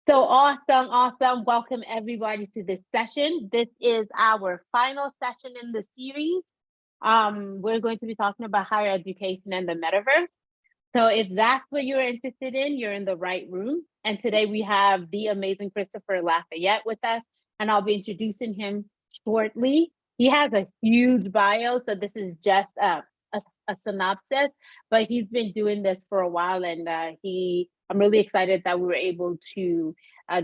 So awesome, awesome. Welcome everybody to this session. This is our final session in the series. We're going to be talking about higher education and the metaverse. So if that's what you're interested in, you're in the right room. And today we have the amazing Christopher Lafayette with us, and I'll be introducing him shortly. He has a huge bio, so this is just a synopsis, but he's been doing this for a while, and I'm really excited that we were able to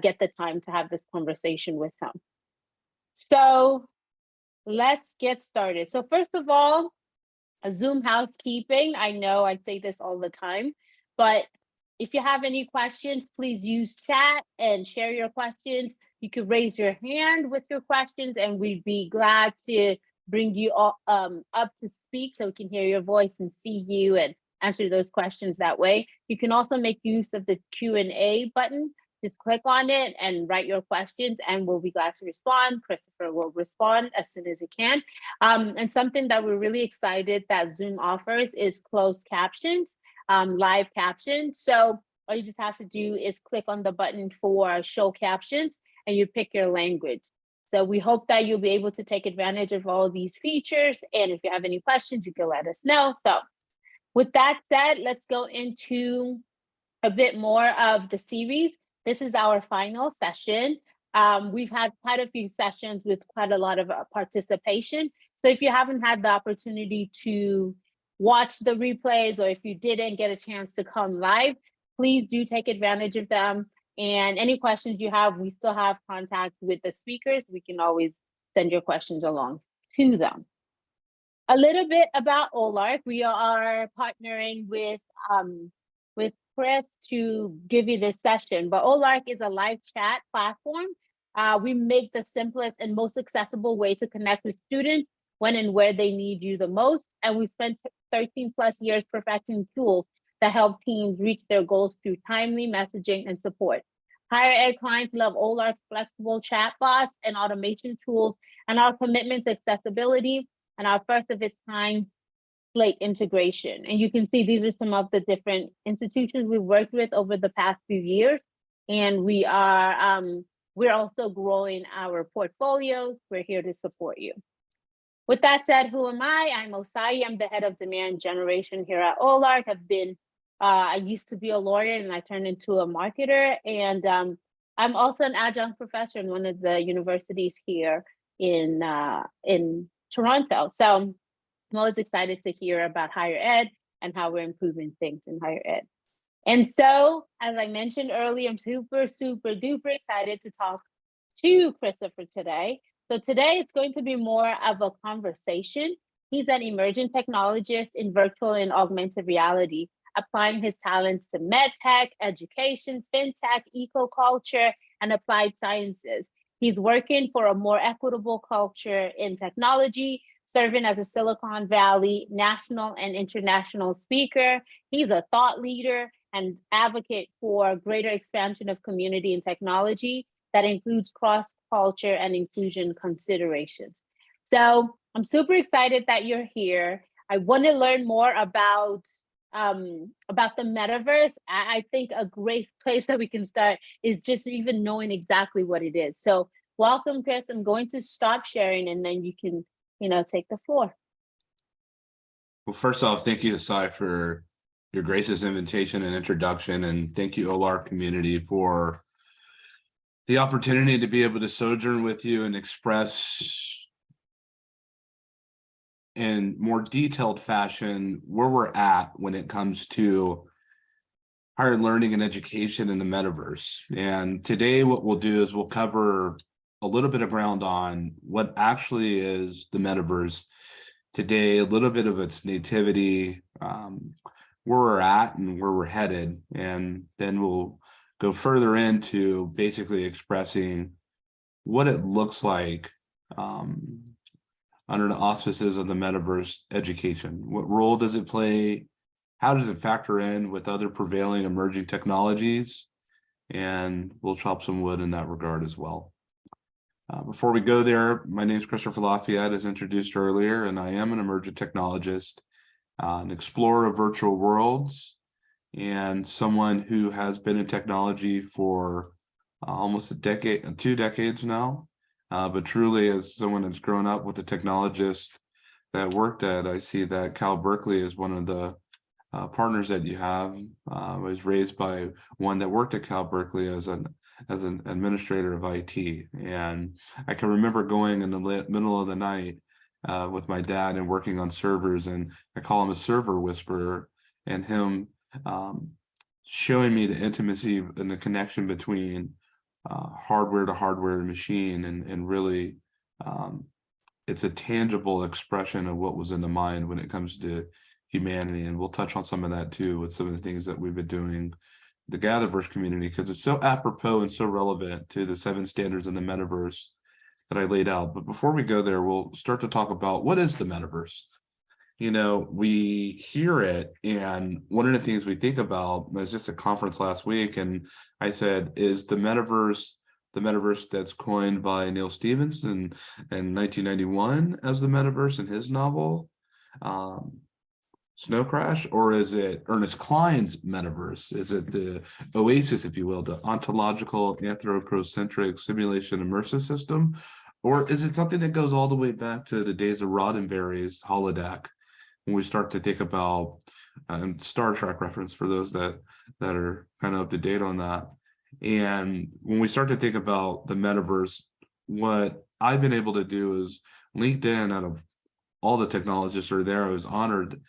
get the time to have this conversation with him. So let's get started. So first of all, a Zoom housekeeping. I know I say this all the time, but if you have any questions, please use chat and share your questions. You can raise your hand with your questions, and we'd be glad to bring you all, up to speak so we can hear your voice and see you and answer those questions that way. You can also make use of the Q&A button. Just click on it and write your questions, and we'll be glad to respond. Christopher will respond as soon as he can. And something that we're really excited that Zoom offers is closed captions, live captions. So all you just have to do is click on the button for show captions, and you pick your language. So we hope that you'll be able to take advantage of all of these features. And if you have any questions, you can let us know. So with that said, let's go into a bit more of the series. This is our final session. We've had quite a few sessions with quite a lot of participation. So if you haven't had the opportunity to watch the replays, or if you didn't get a chance to come live, please do take advantage of them. And any questions you have, we still have contact with the speakers. We can always send your questions along to them. A little bit about Olark. We are partnering with Chris to give you this session, but Olark is a live chat platform. We make the simplest and most accessible way to connect with students when and where they need you the most. And we spent 13 plus years perfecting tools that help teams reach their goals through timely messaging and support. Higher ed clients love Olark's flexible chatbots and automation tools, and our commitment to accessibility, and our first of its kind Slate integration. And you can see these are some of the different institutions we've worked with over the past few years. And we're also growing our portfolios. We're here to support you. With that said, who am I? I'm Osai. I'm the head of demand generation here at Olark. I used to be a lawyer, and I turned into a marketer. And I'm also an adjunct professor in one of the universities here in Toronto. So I'm always excited to hear about higher ed and how we're improving things in higher ed. And so, as I mentioned earlier, I'm super, super duper excited to talk to Christopher today. So today it's going to be more of a conversation. He's an emerging technologist in virtual and augmented reality, applying his talents to medtech, education, fintech, eco-culture, and applied sciences. He's working for a more equitable culture in technology, serving as a Silicon Valley national and international speaker. He's a thought leader and advocate for greater expansion of community and technology that includes cross-culture and inclusion considerations. So I'm super excited that you're here. I want to learn more about the metaverse. I think a great place that we can start is just even knowing exactly what it is. So welcome, Chris. I'm going to stop sharing, and then you can take the floor. Well, first off, thank you, Asai, for your gracious invitation and introduction. And thank you, Olark community, for the opportunity to be able to sojourn with you and express in more detailed fashion where we're at when it comes to higher learning and education in the metaverse. And today what we'll do is we'll cover a little bit of ground on what actually is the metaverse today, a little bit of its nativity, where we're at and where we're headed. And then we'll go further into basically expressing what it looks like under the auspices of the metaverse education. What role does it play? How does it factor in with other prevailing emerging technologies? And we'll chop some wood in that regard as well. Before we go there, my name is Christopher Lafayette, as introduced earlier, and I am an emergent technologist, an explorer of virtual worlds, and someone who has been in technology for almost a decade, 2 decades now. But truly, as someone that's grown up with a technologist that worked at, I see that Cal Berkeley is one of the partners that you have. I was raised by one that worked at Cal Berkeley as an administrator of IT, and I can remember going in the middle of the night with my dad and working on servers, and I call him a server whisperer, and him showing me the intimacy and the connection between hardware to hardware machine, and really it's a tangible expression of what was in the mind when it comes to humanity. And we'll touch on some of that too with some of the things that we've been doing the Gatherverse community, because it's so apropos and so relevant to the 7 standards in the metaverse that I laid out. But before we go there, we'll start to talk about what is the metaverse. You know, we hear it, and one of the things we think about was just a conference last week, and I said, is the metaverse that's coined by Neil Stephenson in 1991 as the metaverse in his novel Snow Crash, or is it Ernest Cline's metaverse? Is it the Oasis, if you will, the ontological anthropocentric simulation immersive system? Or is it something that goes all the way back to the days of Roddenberry's holodeck, when we start to think about Star Trek reference for those that are kind of up to date on that? And when we start to think about the metaverse, what I've been able to do is LinkedIn, out of all the technologists that are there, I was honored.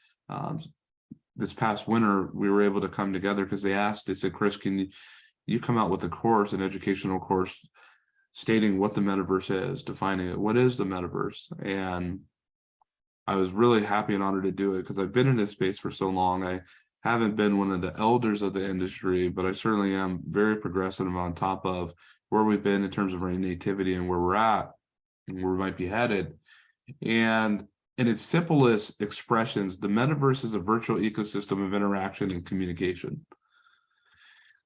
This past winter, we were able to come together because they said, Chris, can you come out with a course, an educational course, stating what the metaverse is, defining it. What is the metaverse? And I was really happy and honored to do it because I've been in this space for so long. I haven't been one of the elders of the industry, but I certainly am very progressive and on top of where we've been in terms of our nativity and where we're at and where we might be headed. And in its simplest expressions, the metaverse is a virtual ecosystem of interaction and communication.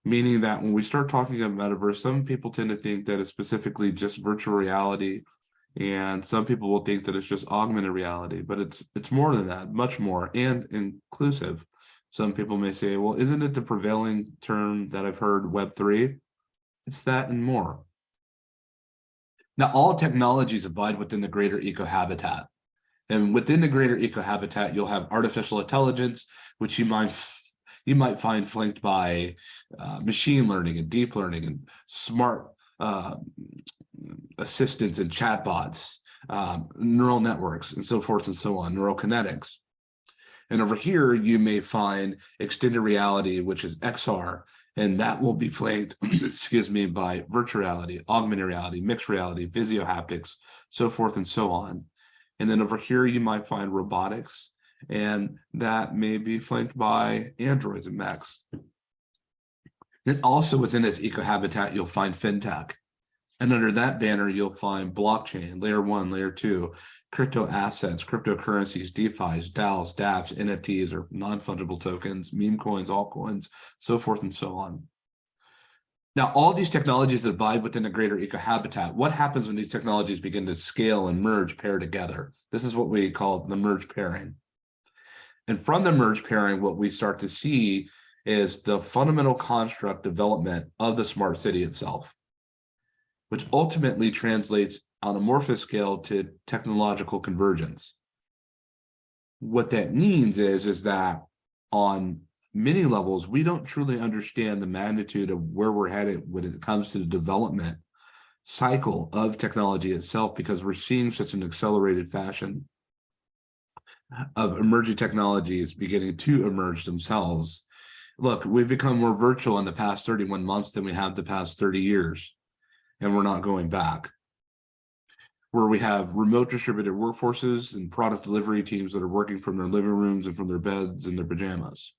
Meaning that when we start talking about metaverse, some people tend to think that it's specifically just virtual reality, and some people will think that it's just augmented reality, but it's more than that, much more, and inclusive. Some people may say, well, isn't it the prevailing term that I've heard, Web3? It's that and more. Now, all technologies abide within the greater ecohabitat. And within the greater ecohabitat, you'll have artificial intelligence, which you might find flanked by machine learning and deep learning and smart assistants and chatbots, neural networks, and so forth and so on, neural kinetics. And over here, you may find extended reality, which is XR, and that will be flanked, excuse me, by virtual reality, augmented reality, mixed reality, visiohaptics, so forth and so on. And then over here, you might find robotics, and that may be flanked by androids and mechs. Then also within this ecohabitat, you'll find fintech. And under that banner, you'll find blockchain, layer 1, layer 2, crypto assets, cryptocurrencies, DeFis, DAOs, dApps, NFTs, or non-fungible tokens, meme coins, altcoins, so forth and so on. Now, all these technologies that abide within the greater ecohabitat, what happens when these technologies begin to scale and merge, pair together? This is what we call the merge pairing. And from the merge pairing, what we start to see is the fundamental construct development of the smart city itself, which ultimately translates on a amorphous scale to technological convergence. What that means is that on many levels, we don't truly understand the magnitude of where we're headed when it comes to the development cycle of technology itself, because we're seeing such an accelerated fashion of emerging technologies beginning to emerge themselves. Look, we've become more virtual in the past 31 months than we have the past 30 years, and we're not going back. Where we have remote distributed workforces and product delivery teams that are working from their living rooms and from their beds and their pajamas.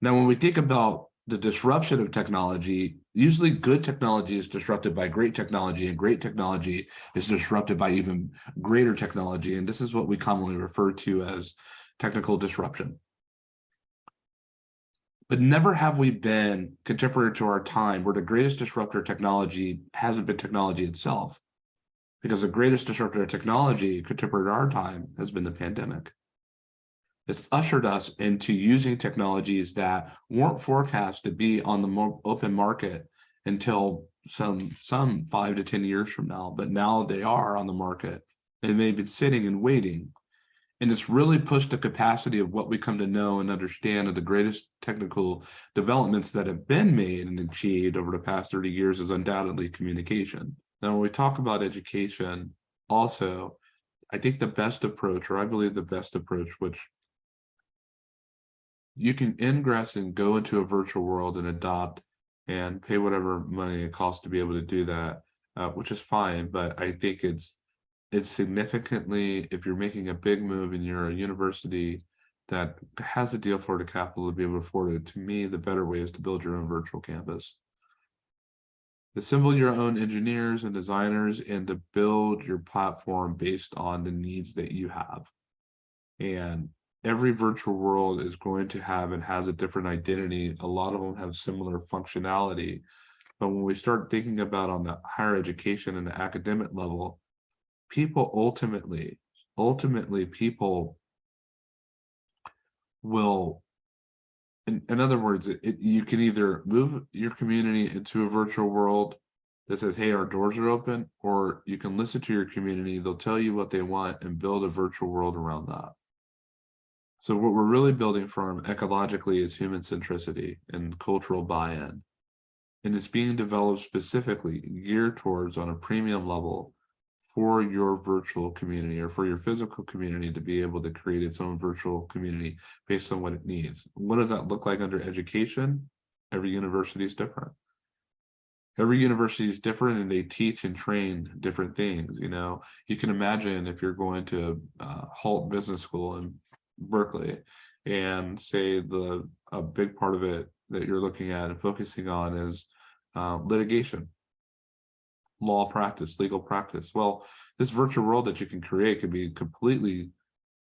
Now, when we think about the disruption of technology, usually good technology is disrupted by great technology, and great technology is disrupted by even greater technology. And this is what we commonly refer to as technical disruption. But never have we been contemporary to our time where the greatest disruptor of technology hasn't been technology itself, because the greatest disruptor of technology contemporary to our time has been the pandemic. It's ushered us into using technologies that weren't forecast to be on the open market until some 5 to 10 years from now, but now they are on the market and they've been sitting and waiting. And it's really pushed the capacity of what we come to know and understand of the greatest technical developments that have been made and achieved over the past 30 years is undoubtedly communication. Now, when we talk about education, also, I think the best approach, or I believe the best approach, which you can ingress and go into a virtual world and adopt and pay whatever money it costs to be able to do that, which is fine. But I think it's significantly, if you're making a big move and you're a university that has the deal for the capital to be able to afford it, to me, the better way is to build your own virtual campus. Assemble your own engineers and designers and to build your platform based on the needs that you have. And every virtual world is going to have and has a different identity. A lot of them have similar functionality. But when we start thinking about on the higher education and the academic level, people ultimately people will, in other words, you can either move your community into a virtual world that says, hey, our doors are open, or you can listen to your community, they'll tell you what they want and build a virtual world around that. So what we're really building from ecologically is human centricity and cultural buy-in. And it's being developed specifically geared towards on a premium level for your virtual community or for your physical community to be able to create its own virtual community based on what it needs. What does that look like under education? Every university is different. Every university is different and they teach and train different things. You know, you can imagine if you're going to Halt Business School in Berkeley and say a big part of it that you're looking at and focusing on is litigation, law practice, legal practice. Well, this virtual world that you can create can be completely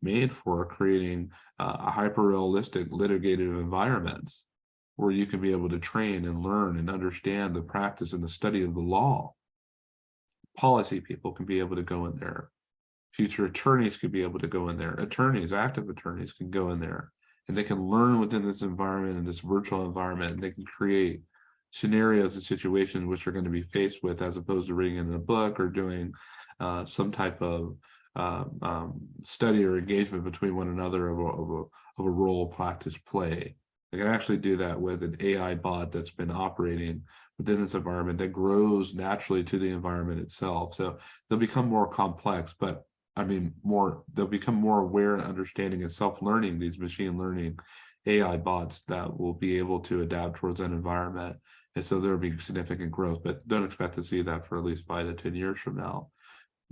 made for creating a hyper-realistic litigative environments where you can be able to train and learn and understand the practice and the study of the law. Policy people can be able to go in there. Future attorneys could be able to go in there. Attorneys, active attorneys can go in there and they can learn within this environment and this virtual environment, and they can create scenarios and situations which are going to be faced with, as opposed to reading in a book or doing some type of study or engagement between one another of a role practice play. They can actually do that with an AI bot that's been operating within this environment that grows naturally to the environment itself. So they'll become more complex, but I mean, they'll become more aware and understanding and self-learning, these machine learning AI bots that will be able to adapt towards that environment. And so there'll be significant growth, but don't expect to see that for at least 5 to 10 years from now.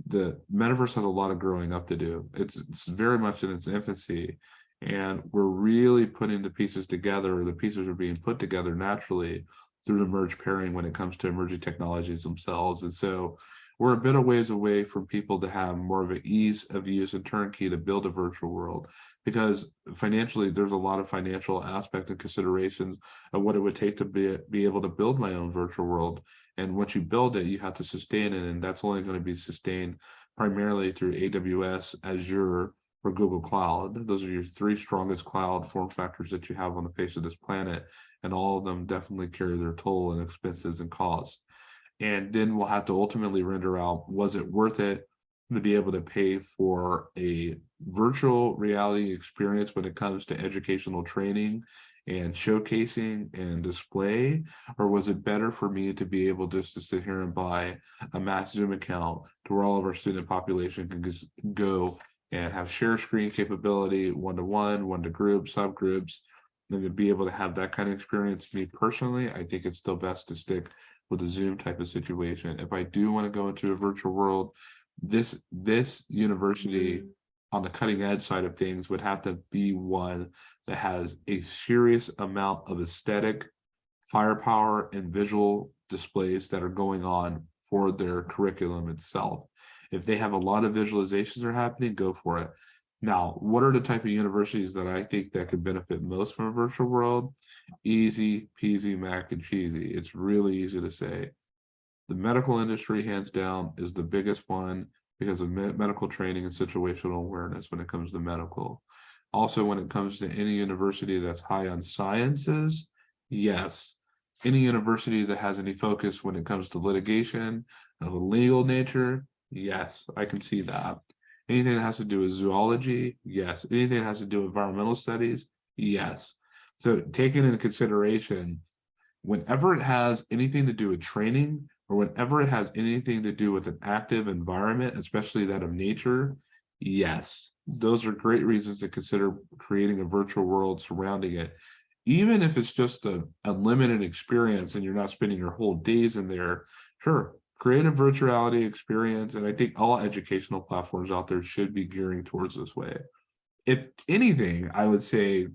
The metaverse has a lot of growing up to do. It's very much in its infancy, and we're really putting the pieces together. The pieces are being put together naturally through the merge pairing when it comes to emerging technologies themselves. And so we're a bit of ways away from people to have more of an ease of use and turnkey to build a virtual world, because financially there's a lot of financial aspect and considerations of what it would take to be able to build my own virtual world. And once you build it, you have to sustain it, and that's only going to be sustained primarily through AWS, Azure, or Google Cloud. Those are your 3 strongest cloud form factors that you have on the face of this planet, and all of them definitely carry their toll and expenses and costs. And then we'll have to ultimately render out, was it worth it to be able to pay for a virtual reality experience when it comes to educational training and showcasing and display, or was it better for me to be able just to sit here and buy a mass Zoom account to where all of our student population can just go and have share screen capability, one-to-one, one-to-group, subgroups, and to be able to have that kind of experience. Me personally, I think it's still best to stick with a Zoom type of situation. If I do want to go into a virtual world, this university on the cutting edge side of things would have to be one that has a serious amount of aesthetic firepower and visual displays that are going on for their curriculum itself. If they have a lot of visualizations that are happening, go for it. Now, what are the type of universities that I think that could benefit most from a virtual world? Easy peasy mac and cheesy. It's really easy to say. The medical industry, hands down, is the biggest one because of medical training and situational awareness when it comes to medical. Also, when it comes to any university that's high on sciences, yes, any university that has any focus when it comes to litigation of a legal nature, yes, I can see that. Anything that has to do with zoology, yes. Anything that has to do with environmental studies, yes. So taking into consideration, whenever it has anything to do with training, or whenever it has anything to do with an active environment, especially that of nature, yes, those are great reasons to consider creating a virtual world surrounding it. Even if it's just a limited experience and you're not spending your whole days in there, sure, create a virtuality experience. And I think all educational platforms out there should be gearing towards this way. If anything, I would say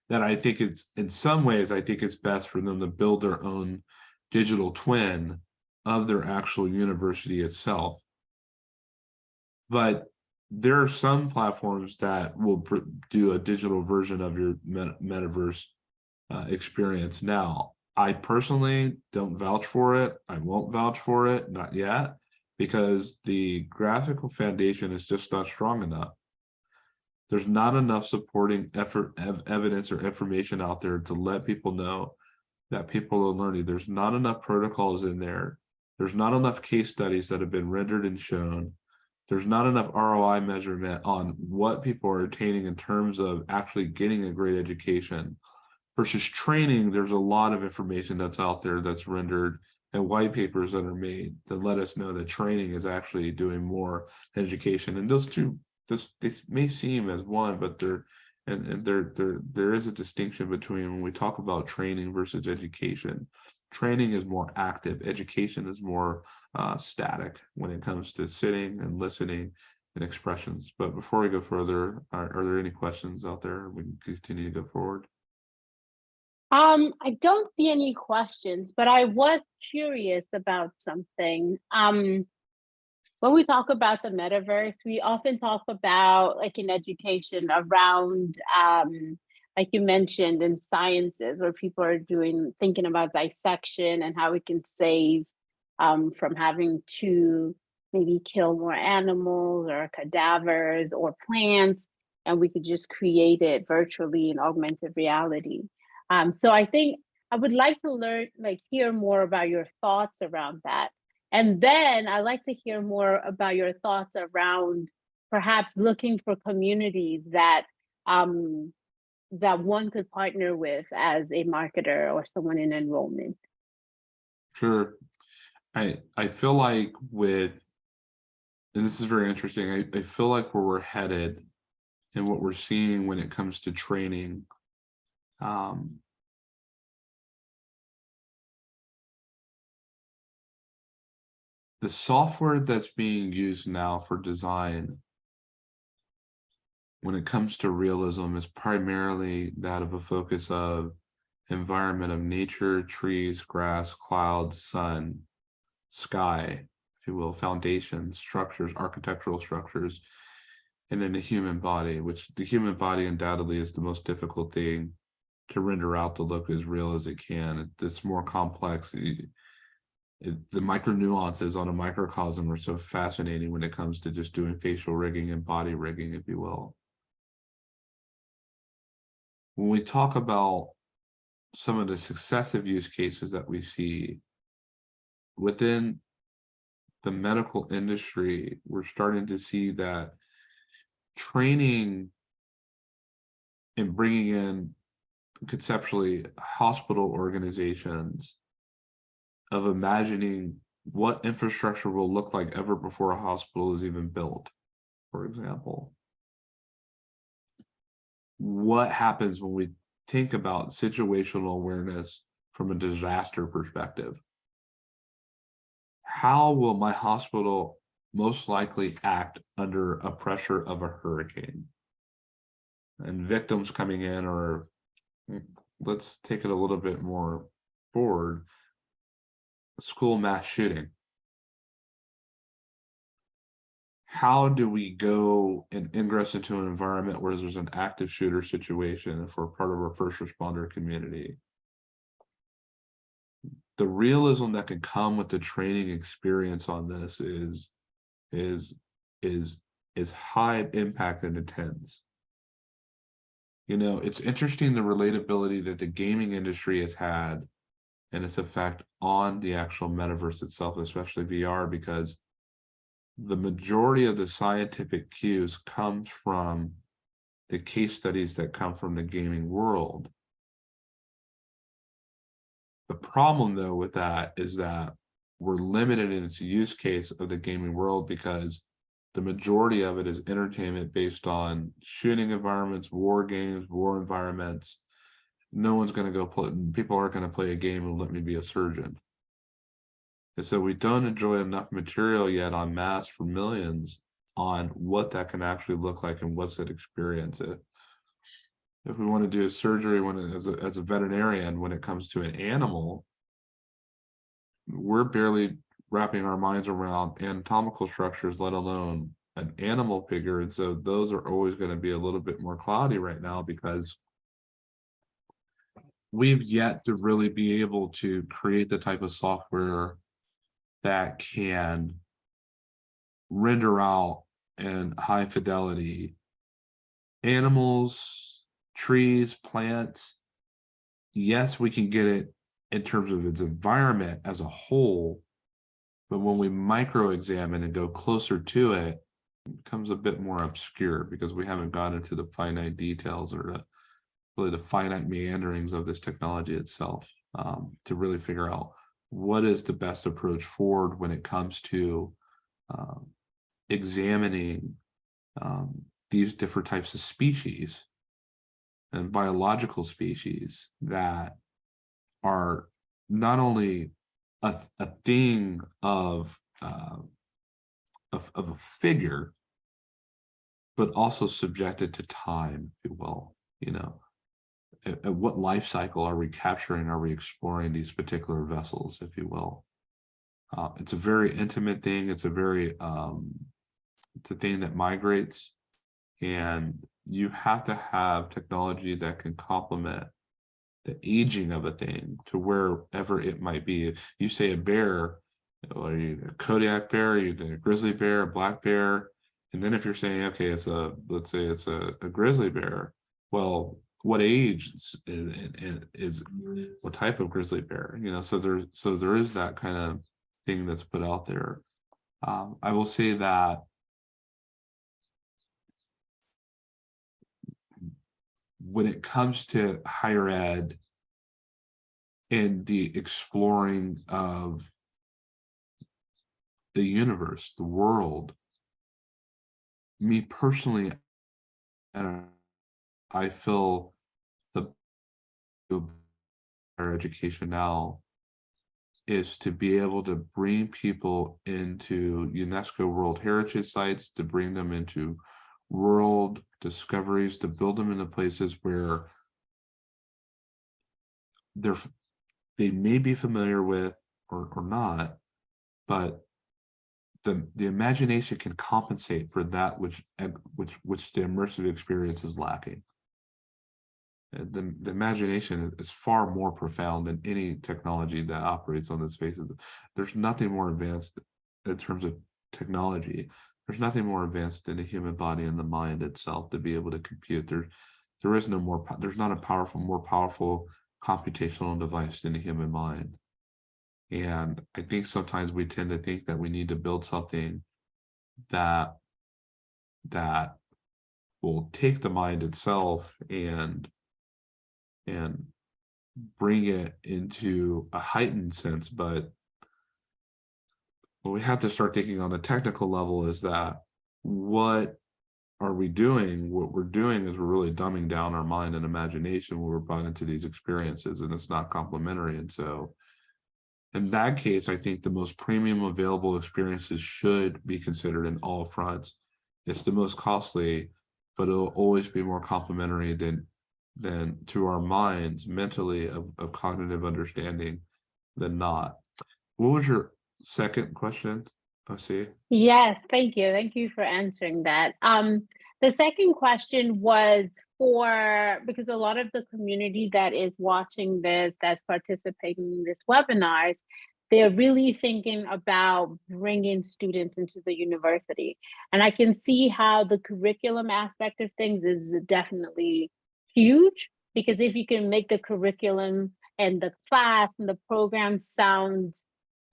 that I think it's, in some ways, I think it's best for them to build their own digital twin of their actual university itself. But there are some platforms that will do a digital version of your metaverse experience. Now, I personally don't vouch for it. I won't vouch for it, not yet, because the graphical foundation is just not strong enough. There's not enough supporting evidence or information out there to let people know that people are learning. There's not enough protocols in there. There's not enough case studies that have been rendered and shown. There's not enough ROI measurement on what people are attaining in terms of actually getting a great education. Versus training, there's a lot of information that's out there that's rendered, and white papers that are made that let us know that training is actually doing more than education. And those two, they may seem as one, but there is a distinction between when we talk about training versus education. Training is more active. Education is more static when it comes to sitting and listening and expressions. But before we go further, are there any questions out there? We can continue to go forward. I don't see any questions, but I was curious about something. When we talk about the metaverse, we often talk about, like in education, around, like you mentioned, in sciences, where people are thinking about dissection and how we can save from having to maybe kill more animals or cadavers or plants, and we could just create it virtually in augmented reality. So I think I would like to hear more about your thoughts around that. And then I'd like to hear more about your thoughts around perhaps looking for communities that that one could partner with as a marketer or someone in enrollment. Sure. I feel like and this is very interesting, I feel like where we're headed and what we're seeing when it comes to training, the software that's being used now for design when it comes to realism is primarily that of a focus of environment of nature, trees, grass, clouds, sun, sky, if you will, foundations, structures, architectural structures, and then the human body, which the human body undoubtedly is the most difficult thing to render out to look as real as it can. It's more complex. The micro nuances on a microcosm are so fascinating when it comes to just doing facial rigging and body rigging, if you will. When we talk about some of the successive use cases that we see within the medical industry, we're starting to see that training and bringing in conceptually hospital organizations of imagining what infrastructure will look like ever before a hospital is even built, for example. What happens when we think about situational awareness from a disaster perspective? How will my hospital most likely act under a pressure of a hurricane? And victims coming in, or let's take it a little bit more forward, school mass shooting. How do we go and ingress into an environment where there's an active shooter situation if we're part of our first responder community? The realism that can come with the training experience on this is high impact and intense. It's interesting the relatability that the gaming industry has had and its effect on the actual metaverse itself, especially VR, because the majority of the scientific cues comes from the case studies that come from the gaming world. The problem, though, with that is that we're limited in its use case of the gaming world because the majority of it is entertainment based on shooting environments, war games, war environments. No one's going to go play, people aren't going to play a game and let me be a surgeon. And so we don't enjoy enough material yet en masse for millions on what that can actually look like and what's that experience. If we want to do a surgery as a veterinarian, when it comes to an animal, we're barely wrapping our minds around anatomical structures, let alone an animal figure. And so those are always going to be a little bit more cloudy right now because we've yet to really be able to create the type of software that can render out in high fidelity animals, trees, plants. Yes, we can get it in terms of its environment as a whole, but when we micro examine and go closer to it, it becomes a bit more obscure because we haven't gone into the finite details or really the finite meanderings of this technology itself to really figure out what is the best approach forward when it comes to examining these different types of species and biological species that are not only a thing of a figure, but also subjected to time, if you will. At what life cycle are we capturing? Are we exploring these particular vessels, if you will? It's a very intimate thing. It's a thing that migrates, and you have to have technology that can complement the aging of a thing to wherever it might be. If you say a bear, are you a Kodiak bear, you a grizzly bear, a black bear, and then if you're saying, okay, let's say it's a grizzly bear, well, what age is what type of grizzly bear? So there is that kind of thing that's put out there. I will say that when it comes to higher ed and the exploring of the universe, the world, me personally, I feel the higher education now is to be able to bring people into UNESCO World Heritage Sites, to bring them into world discoveries, to build them into places where they may be familiar with or not, but the imagination can compensate for that which the immersive experience is lacking. The imagination is far more profound than any technology that operates on this face. There's nothing more advanced in terms of technology. There's nothing more advanced than the human body and the mind itself to be able to compute. There is no more. There's not a more powerful computational device than the human mind. And I think sometimes we tend to think that we need to build something that will take the mind itself and bring it into a heightened sense. But what we have to start thinking on a technical level is that what are we doing? What we're doing is we're really dumbing down our mind and imagination when we're brought into these experiences, and it's not complementary. And so in that case, I think the most premium available experiences should be considered in all fronts. It's the most costly, but it'll always be more complementary than to our minds mentally of cognitive understanding than not. What was your second question? I see. Yes, thank you. Thank you for answering that. The second question was because a lot of the community that is watching this, that's participating in this webinars, they're really thinking about bringing students into the university. And I can see how the curriculum aspect of things is definitely huge, because if you can make the curriculum and the class and the program sound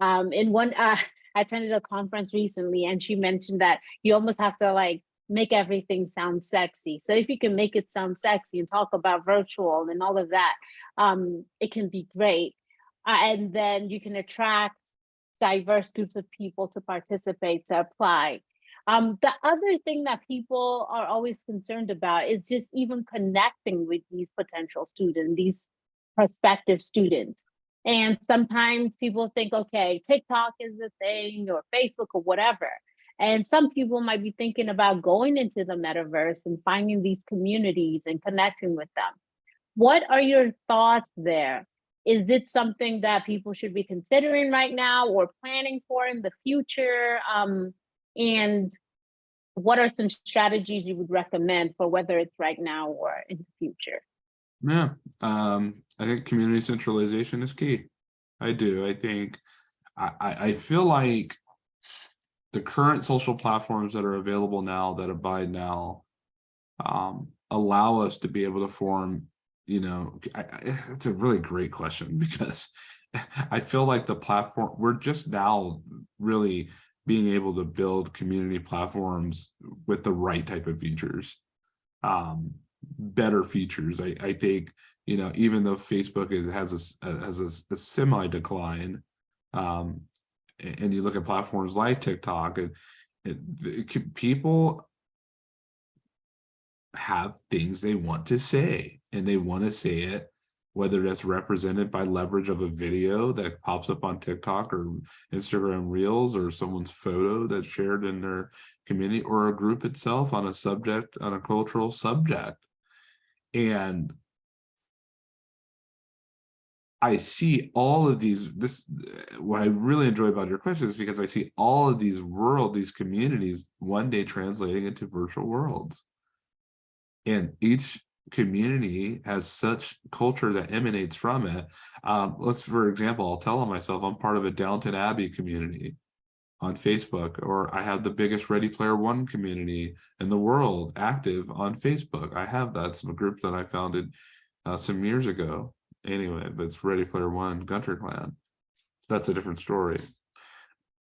in one I attended a conference recently and she mentioned that you almost have to like make everything sound sexy. So if you can make it sound sexy and talk about virtual and all of that, it can be great. And then you can attract diverse groups of people to participate, to apply. The other thing that people are always concerned about is just even connecting with these potential students, these prospective students. And sometimes people think, okay, TikTok is the thing or Facebook or whatever. And some people might be thinking about going into the metaverse and finding these communities and connecting with them. What are your thoughts there? Is it something that people should be considering right now or planning for in the future? And what are some strategies you would recommend for whether it's right now or in the future? Yeah, I think community centralization is key. I do. I think I feel like the current social platforms that are available now, that abide now, allow us to be able to form, it's a really great question because I feel like the platform, we're just now really being able to build community platforms with the right type of features, better features. I think, even though Facebook has a semi decline, and you look at platforms like TikTok, people have things they want to say, and they want to say it, whether that's represented by leverage of a video that pops up on TikTok or Instagram Reels, or someone's photo that's shared in their community, or a group itself on a subject, on a cultural subject. And I see all of these, what I really enjoy about your question is because I see all of these communities one day translating into virtual worlds. And each community has such culture that emanates from it. For example, I'll tell myself I'm part of a Downton Abbey community on Facebook, or I have the biggest Ready Player One community in the world active on Facebook. I have that. It's a group that I founded some years ago. Anyway, but it's Ready Player One, Gunter Clan. That's a different story.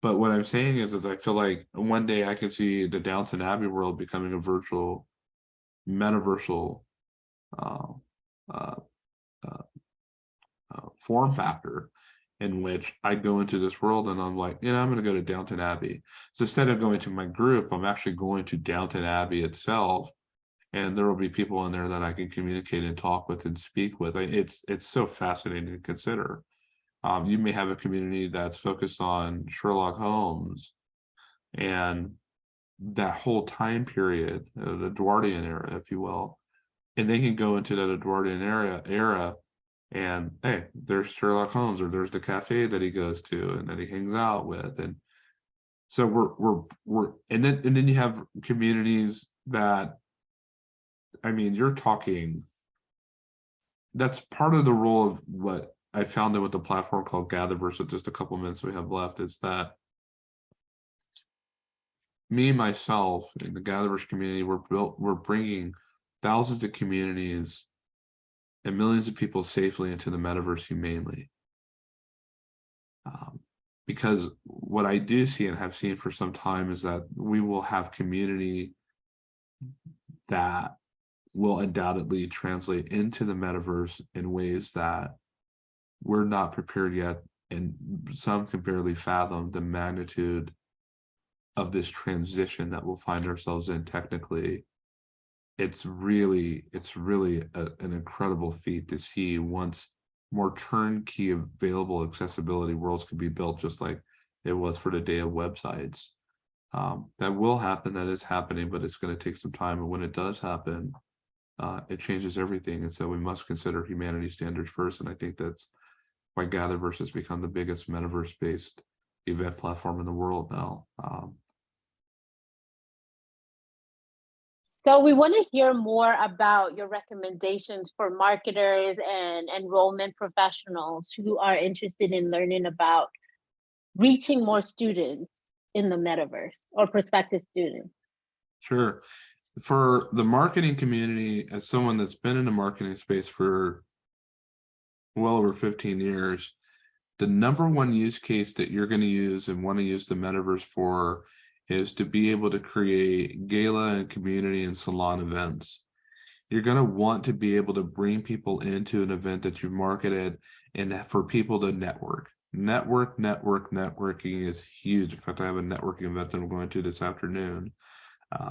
But what I'm saying is that I feel like one day I could see the Downton Abbey world becoming a virtual, metaversal form factor, in which I go into this world and I'm like, I'm going to go to Downton Abbey. So instead of going to my group, I'm actually going to Downton Abbey itself. And there will be people in there that I can communicate and talk with and speak with. It's so fascinating to consider. You may have a community that's focused on Sherlock Holmes and that whole time period, the Edwardian era, if you will, and they can go into that Edwardian era, and hey, there's Sherlock Holmes, or there's the cafe that he goes to and that he hangs out with, and so we're and then you have communities that, you're talking, that's part of the role of what I found with the platform called Gatherverse. With just a couple minutes we have left, is that me, myself, in the Gatherverse community, we're bringing thousands of communities and millions of people safely into the metaverse humanely. Because what I do see and have seen for some time is that we will have community that will undoubtedly translate into the metaverse in ways that we're not prepared yet, and some can barely fathom the magnitude of this transition that we'll find ourselves in technically. It's really an incredible feat to see once more turnkey available accessibility worlds could be built, just like it was for the day of websites. That will happen, that is happening, but it's going to take some time. And when it does happen, it changes everything. And so we must consider humanity standards first. And I think that's why Gatherverse has become the biggest metaverse-based event platform in the world now. So we want to hear more about your recommendations for marketers and enrollment professionals who are interested in learning about reaching more students in the metaverse, or prospective students. Sure. For the marketing community, as someone that's been in the marketing space for well over 15 years, the number one use case that you're going to use and want to use the metaverse for is to be able to create gala and community and salon events. You're going to want to be able to bring people into an event that you've marketed and for people to network. Networking is huge. In fact, I have a networking event that I'm going to this afternoon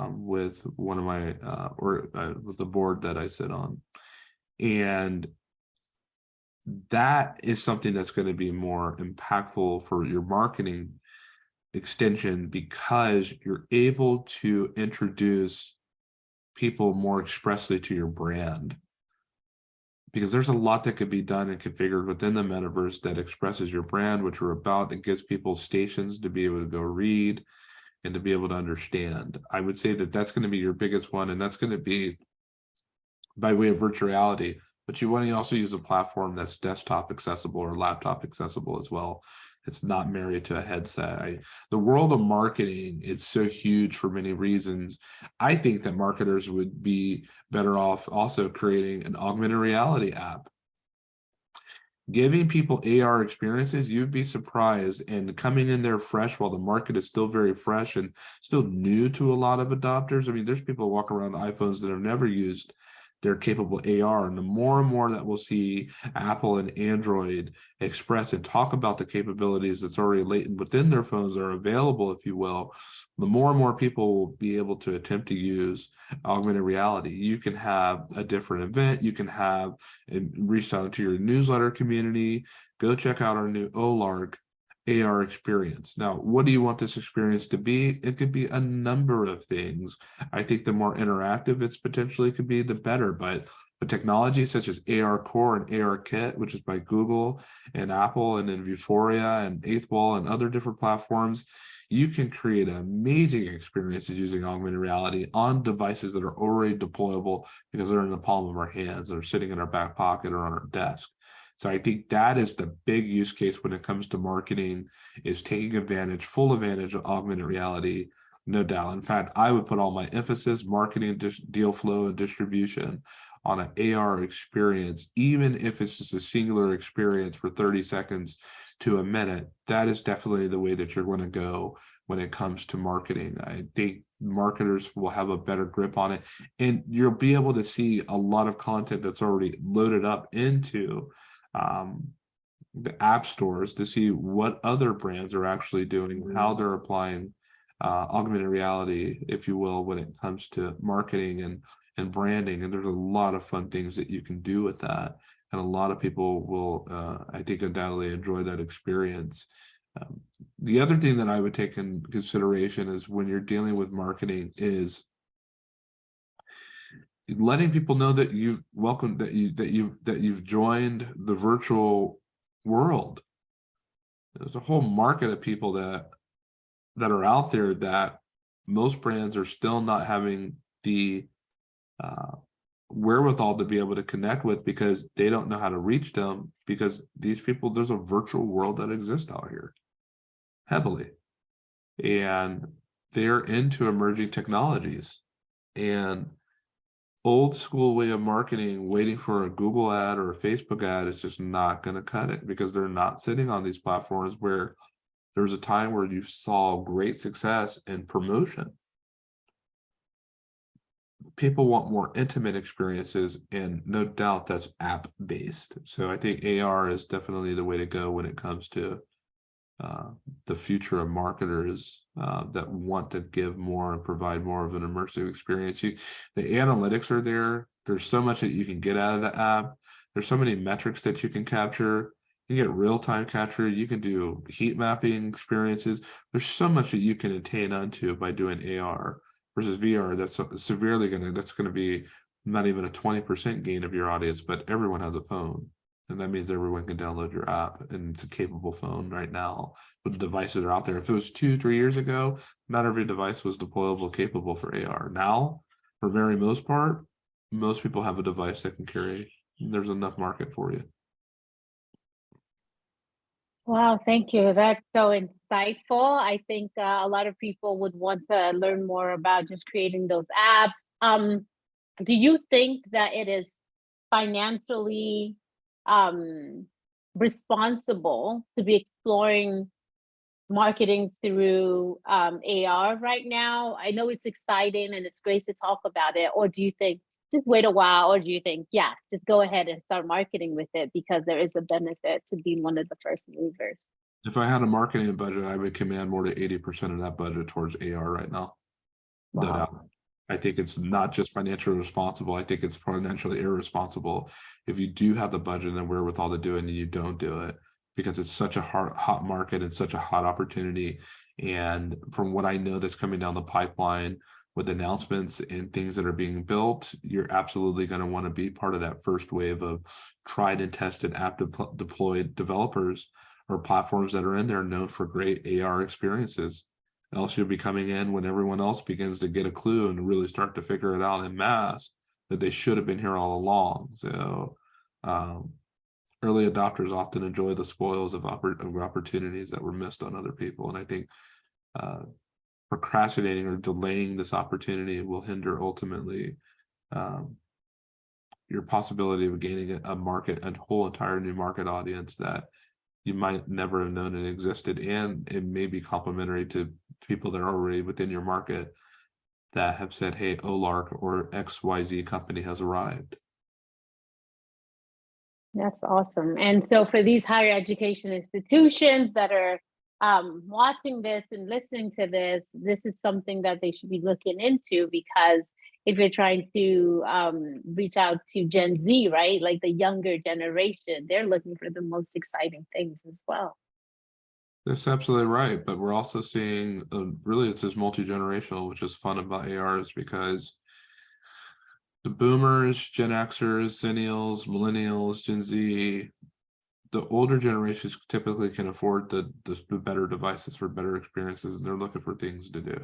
with one of my with the board that I sit on. And that is something that's going to be more impactful for your marketing extension, because you're able to introduce people more expressly to your brand, because there's a lot that could be done and configured within the metaverse that expresses your brand, which we're about. It gives people stations to be able to go read and to be able to understand. I would say that that's going to be your biggest one, and that's going to be by way of virtual reality. But you want to also use a platform that's desktop accessible or laptop accessible as well. It's not married to a headset. The world of marketing is so huge for many reasons. I think that marketers would be better off also creating an augmented reality app, giving people AR experiences. You'd be surprised, and coming in there fresh while the market is still very fresh and still new to a lot of adopters. I mean, there's people walk around iPhones that have never used their capable AR, and the more and more that we'll see Apple and Android express and talk about the capabilities that's already latent within their phones are available, if you will, the more and more people will be able to attempt to use augmented reality. You can have a different event, you can have and reach out to your newsletter community. Go check out our new Olark AR experience. Now, what do you want this experience to be? It could be a number of things. I think the more interactive it's potentially could be, the better. But technology such as AR Core and AR Kit, which is by Google and Apple, and then Vuforia and Eighth Wall and other different platforms, you can create amazing experiences using augmented reality on devices that are already deployable because they're in the palm of our hands, they're sitting in our back pocket or on our desk. So I think that is the big use case when it comes to marketing, is taking advantage, full advantage of augmented reality, no doubt. In fact, I would put all my emphasis, marketing, deal flow, and distribution on an AR experience, even if it's just a singular experience for 30 seconds to a minute. That is definitely the way that you're going to go when it comes to marketing. I think marketers will have a better grip on it, and you'll be able to see a lot of content that's already loaded up into the app stores to see what other brands are actually doing, how they're applying augmented reality, if you will, when it comes to marketing and branding. And there's a lot of fun things that you can do with that. And a lot of people will, I think, undoubtedly enjoy that experience. The other thing that I would take in consideration is when you're dealing with marketing is letting people know that you've welcomed, that you've joined the virtual world. There's a whole market of people that are out there that most brands are still not having the wherewithal to be able to connect with, because they don't know how to reach them, because these people, there's a virtual world that exists out here heavily, and they're into emerging technologies. And old school way of marketing, waiting for a Google ad or a Facebook ad, is just not going to cut it, because they're not sitting on these platforms where there's a time where you saw great success in promotion. People want more intimate experiences, and no doubt that's app based. So I think AR is definitely the way to go when it comes to the future of marketers that want to give more and provide more of an immersive experience. The analytics are there. There's so much that you can get out of the app. There's so many metrics that you can capture. You get real-time capture. You can do heat mapping experiences. There's so much that you can attain onto by doing AR versus VR. That's severely that's going to be not even a 20% gain of your audience, but everyone has a phone. And that means everyone can download your app, and it's a capable phone right now with the devices that are out there. If it was 2-3 years ago, not every device was deployable, capable for AR. Now, for very most part, most people have a device that can carry. There's enough market for you. Wow, thank you. That's so insightful. I think a lot of people would want to learn more about just creating those apps, Do you think that it is financially responsible to be exploring marketing through AR right now? I know it's exciting and it's great to talk about it. Or do you think just wait a while? Or do you think, yeah, just go ahead and start marketing with it because there is a benefit to being one of the first movers? If I had a marketing budget, I would command more to 80% of that budget towards AR right now. No Wow. doubt. I think it's not just financially responsible. I think it's financially irresponsible if you do have the budget and the wherewithal to do it and you don't do it, because it's such a hot market and such a hot opportunity. And from what I know that's coming down the pipeline with announcements and things that are being built, you're absolutely going to want to be part of that first wave of tried and tested app deployed developers or platforms that are in there known for great AR experiences. Else you'll be coming in when everyone else begins to get a clue and really start to figure it out en masse that they should have been here all along. So early adopters often enjoy the spoils of opportunities that were missed on other people. And I think procrastinating or delaying this opportunity will hinder ultimately your possibility of gaining a market, a whole entire new market audience that you might never have known it existed, and it may be complementary to people that are already within your market that have said, hey, Olark or XYZ company has arrived. That's awesome. And so for these higher education institutions that are watching this and listening to this is something that they should be looking into, because if you're trying to reach out to Gen Z, right, like the younger generation, they're looking for the most exciting things as well. That's absolutely right. But we're also seeing really it's just multi-generational, which is fun about ARs, because the boomers, Gen Xers, Zennials, Millennials, Gen Z, the older generations typically can afford the better devices for better experiences, and they're looking for things to do.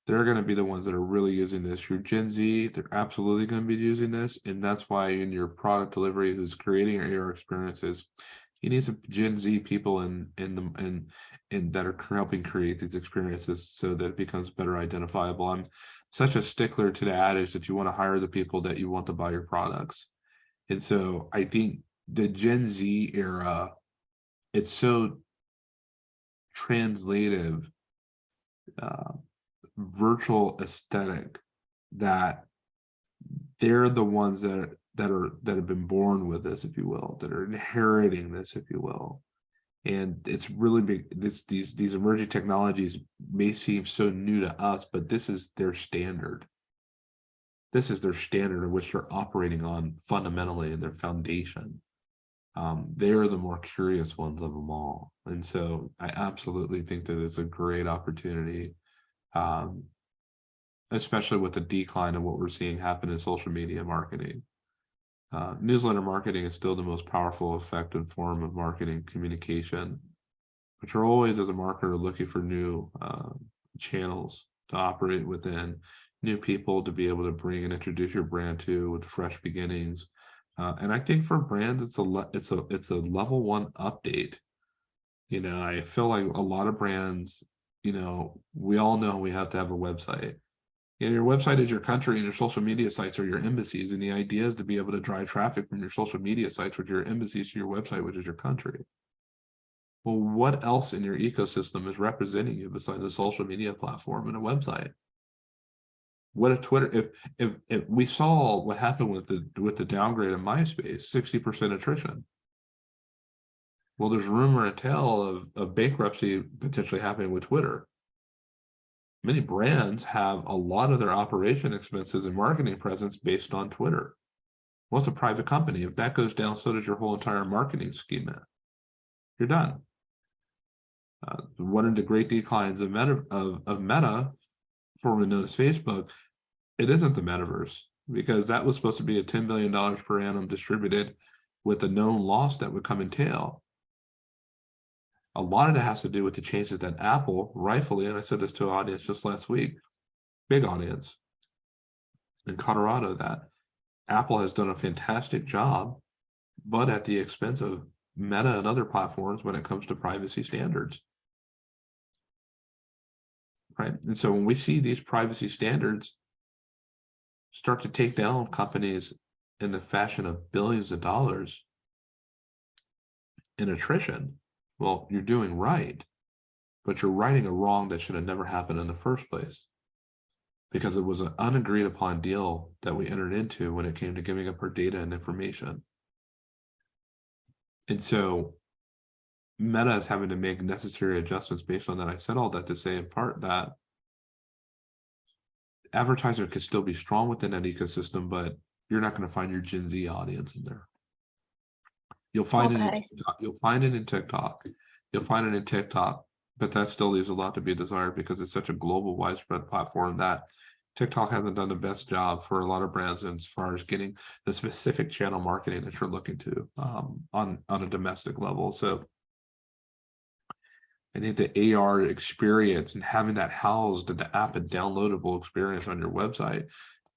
They're going to be the ones that are really using this. Your Gen Z, they're absolutely going to be using this, and that's why in your product delivery, who's creating your AR experiences, you need some Gen Z people in that are helping create these experiences so that it becomes better identifiable. I'm such a stickler to the adage that you want to hire the people that you want to buy your products, and so I think the Gen Z era, it's so translative. Virtual aesthetic that they're the ones that have been born with this, if you will, that are inheriting this, if you will. And it's really big. These emerging technologies may seem so new to us, but this is their standard. This is their standard of which they're operating on fundamentally in their foundation. They're the more curious ones of them all. And so I absolutely think that it's a great opportunity, especially with the decline of what we're seeing happen in social media marketing. Newsletter marketing is still the most powerful, effective form of marketing communication, but you're always, as a marketer, looking for new channels to operate within, new people to be able to bring and introduce your brand to with fresh beginnings. And I think for brands, it's a level one update. You know, I feel like a lot of brands, you know, we all know we have to have a website. And your website is your country, and your social media sites are your embassies. And the idea is to be able to drive traffic from your social media sites, which are your embassies, to your website, which is your country. Well, what else in your ecosystem is representing you besides a social media platform and a website? What if Twitter? If we saw what happened with the downgrade of MySpace, 60% attrition. Well, there's rumor and tale of bankruptcy potentially happening with Twitter. Many brands have a lot of their operation expenses and marketing presence based on Twitter. Well, it's a private company. If that goes down, so does your whole entire marketing schema. You're done. One of the great declines of Meta, formerly known as Facebook, it isn't the metaverse, because that was supposed to be a $10 billion per annum distributed with a known loss that would come in tail. A lot of that has to do with the changes that Apple, rightfully, and I said this to an audience just last week, big audience in Colorado, that Apple has done a fantastic job, but at the expense of Meta and other platforms when it comes to privacy standards. Right. And so when we see these privacy standards start to take down companies in the fashion of billions of dollars in attrition, well, you're doing right, but you're righting a wrong that should have never happened in the first place, because it was an unagreed upon deal that we entered into when it came to giving up our data and information. And so Meta is having to make necessary adjustments based on that. I said all that to say in part that advertising could still be strong within that ecosystem, but you're not going to find your Gen Z audience in there. You'll find it in TikTok. You'll find it in TikTok. You'll find it in TikTok, but that still leaves a lot to be desired because it's such a global, widespread platform that TikTok hasn't done the best job for a lot of brands as far as getting the specific channel marketing that you're looking to on a domestic level. So I think the AR experience and having that housed in the app and downloadable experience on your website,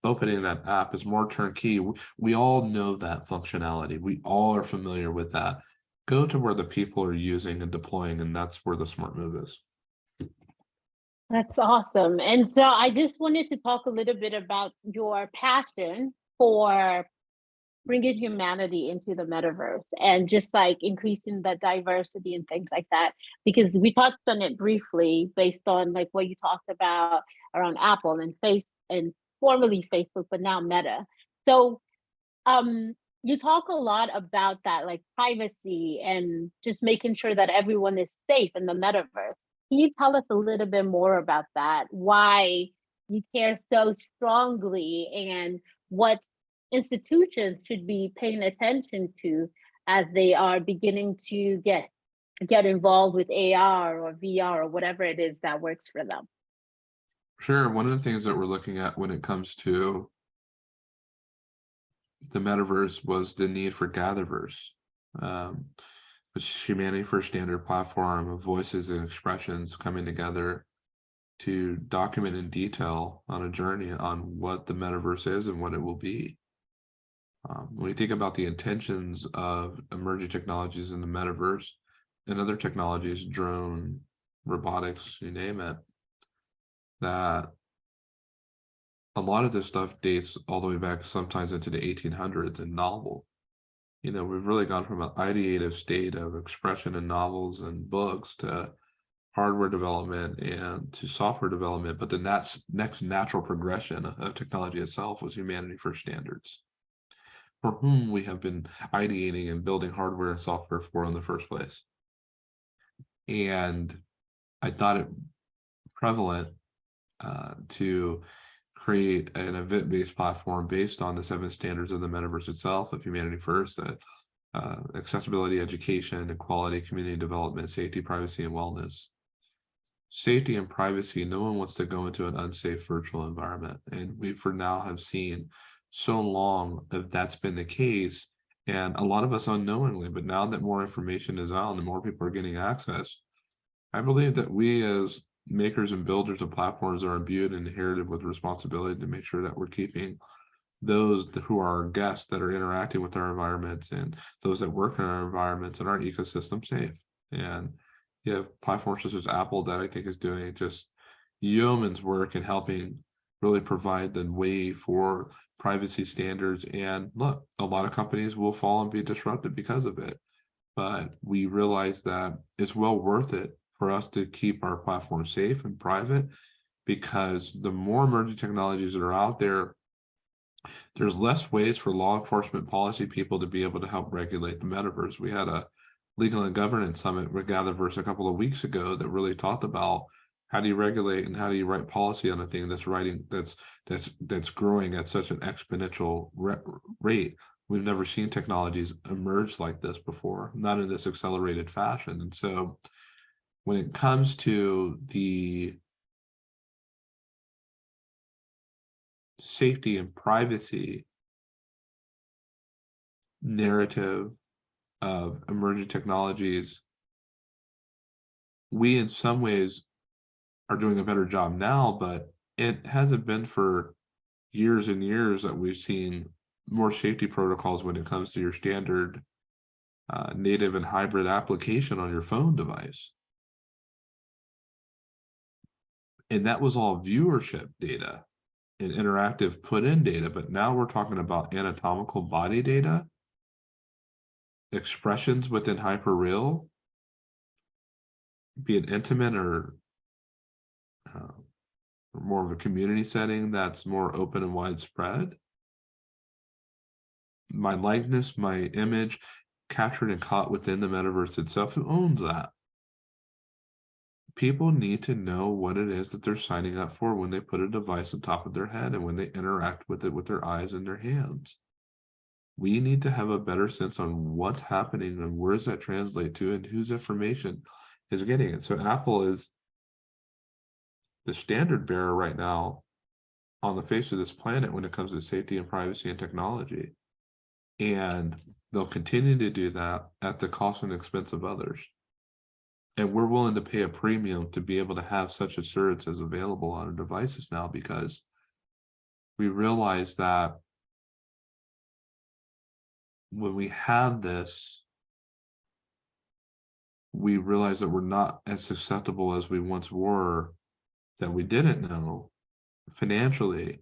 opening that app is more turnkey. We all know that functionality. We all are familiar with that. Go to where the people are using and deploying, and that's where the smart move is. That's awesome. And so I just wanted to talk a little bit about your passion for bringing humanity into the metaverse and just like increasing the diversity and things like that, because we touched on it briefly based on like what you talked about around Apple and formerly Facebook, but now Meta. So you talk a lot about that, like privacy and just making sure that everyone is safe in the metaverse. Can you tell us a little bit more about that? Why you care so strongly and what institutions should be paying attention to as they are beginning to get involved with AR or VR or whatever it is that works for them? Sure. One of the things that we're looking at when it comes to the metaverse was the need for Gatherverse, which is humanity first standard platform of voices and expressions coming together to document in detail on a journey on what the metaverse is and what it will be. When you think about the intentions of emerging technologies in the metaverse and other technologies, drone, robotics, you name it, that a lot of this stuff dates all the way back sometimes into the 1800s and novel. You know, we've really gone from an ideative state of expression in novels and books to hardware development and to software development. But the next natural progression of technology itself was humanity first standards, for whom we have been ideating and building hardware and software for in the first place. And I thought it prevalent to create an event-based platform based on the 7 standards of the metaverse itself, of humanity first, accessibility, education, equality, community development, safety, privacy, and wellness. Safety and privacy, no one wants to go into an unsafe virtual environment. And we for now have seen so long that that's been the case, and a lot of us unknowingly, but now that more information is out and the more people are getting access, I believe that we as makers and builders of platforms are imbued and inherited with responsibility to make sure that we're keeping those who are our guests that are interacting with our environments and those that work in our environments and our ecosystem safe. And you have platforms such as Apple that I think is doing just yeoman's work in helping really provide the way for privacy standards. And look, a lot of companies will fall and be disrupted because of it. But we realize that it's well worth it for us to keep our platform safe and private, because the more emerging technologies that are out there, there's less ways for law enforcement policy people to be able to help regulate the metaverse. We had a legal and governance summit with Gatherverse a couple of weeks ago that really talked about how do you regulate and how do you write policy on a thing that's growing at such an exponential rate. We've never seen technologies emerge like this before, not in this accelerated fashion. And so when it comes to the safety and privacy narrative of emerging technologies, we in some ways are doing a better job now, but it hasn't been for years and years that we've seen more safety protocols when it comes to your standard native and hybrid application on your phone device. And that was all viewership data. and interactive put-in data, but now we're talking about anatomical body data, expressions within hyperreal, be it intimate or more of a community setting that's more open and widespread. My likeness, my image, captured and caught within the metaverse itself. Who owns that? People need to know what it is that they're signing up for when they put a device on top of their head and when they interact with it with their eyes and their hands. We need to have a better sense on what's happening and where does that translate to and whose information is getting it. So Apple is the standard bearer right now on the face of this planet when it comes to safety and privacy and technology. And they'll continue to do that at the cost and expense of others. And we're willing to pay a premium to be able to have such assurances available on our devices now, because we realize that when we have this, we realize that we're not as susceptible as we once were, that we didn't know financially,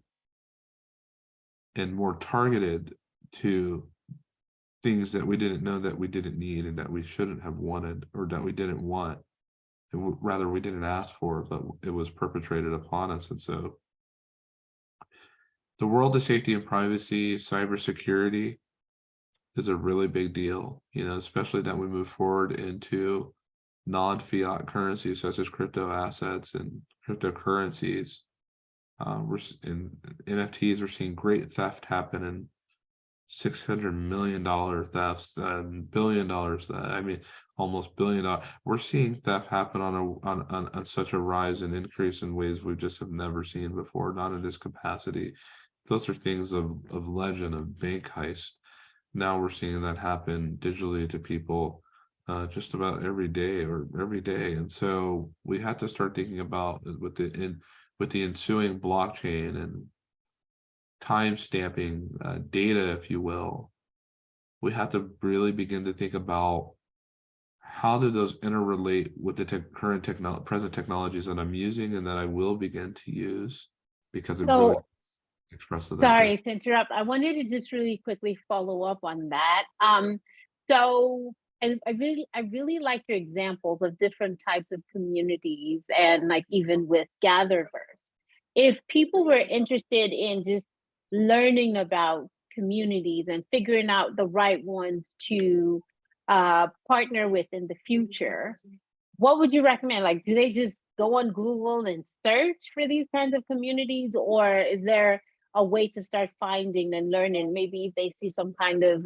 and more targeted to things that we didn't know that we didn't need and that we shouldn't have wanted, or that we didn't want, and rather we didn't ask for, but it was perpetrated upon us. And so the world of safety and privacy, cybersecurity is a really big deal, especially that we move forward into non-fiat currencies such as crypto assets and cryptocurrencies. We're in NFTs, we're seeing great theft happen, and $600 million thefts and $1 billion. Almost $1 billion. We're seeing theft happen on such a rise and increase in ways we just have never seen before, not in this capacity. Those are things of legend, of bank heist. Now we're seeing that happen digitally to people just about every day. And so we have to start thinking about with the ensuing blockchain and time stamping data, if you will. We have to really begin to think about how do those interrelate with the present technologies that I'm using and that I will begin to use, because it really expresses that. Sorry to interrupt. I wanted to just really quickly follow up on that. So I really like your examples of different types of communities, and like even with Gatherverse. If people were interested in just learning about communities and figuring out the right ones to partner with in the future, what would you recommend? Like, do they just go on Google and search for these kinds of communities, or is there a way to start finding and learning? Maybe if they see some kind of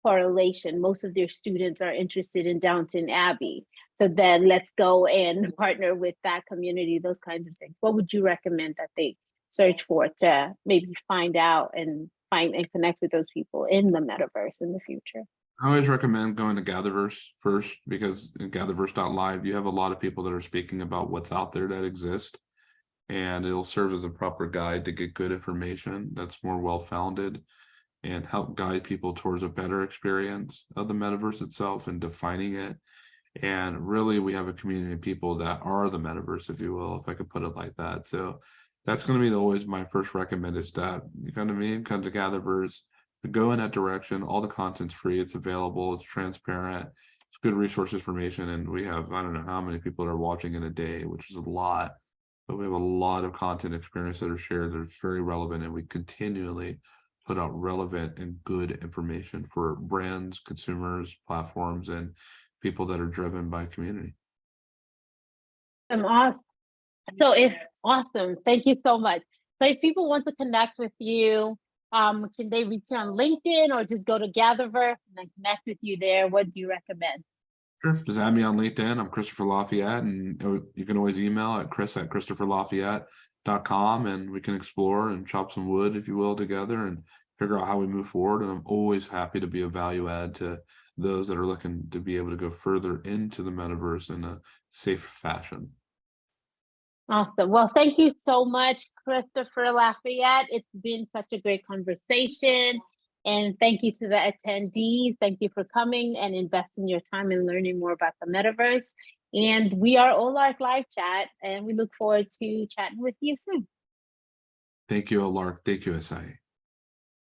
correlation, most of their students are interested in Downton Abbey, so then let's go and partner with that community, those kinds of things. What would you recommend that they search for to maybe find out and find and connect with those people in the metaverse in the future? I always recommend going to Gatherverse first, because in Gatherverse.live, you have a lot of people that are speaking about what's out there that exists, and it'll serve as a proper guide to get good information that's more well-founded and help guide people towards a better experience of the metaverse itself and defining it. And really, we have a community of people that are the metaverse, if you will, if I could put it like that. So that's going to be always my first recommended step. You come to me, come to Gatherverse, go in that direction. All the content's free, it's available, it's transparent, it's good resource information. And we have, I don't know how many people are watching in a day, which is a lot, but we have a lot of content experience that are shared that are very relevant, and we continually put out relevant and good information for brands, consumers, platforms, and people that are driven by community. Awesome. Awesome. Thank you so much. So if people want to connect with you, can they reach you on LinkedIn or just go to Gatherverse and then connect with you there? What do you recommend? Sure. Just add me on LinkedIn. I'm Christopher Lafayette, and you can always email at chris@christopherlafayette.com, and we can explore and chop some wood, if you will, together and figure out how we move forward. And I'm always happy to be a value add to those that are looking to be able to go further into the metaverse in a safe fashion. Awesome. Well, thank you so much, Christopher Lafayette. It's been such a great conversation. And thank you to the attendees. Thank you for coming and investing your time in learning more about the metaverse. And we are Olark Live Chat, and we look forward to chatting with you soon. Thank you, Olark. Thank you, Asai.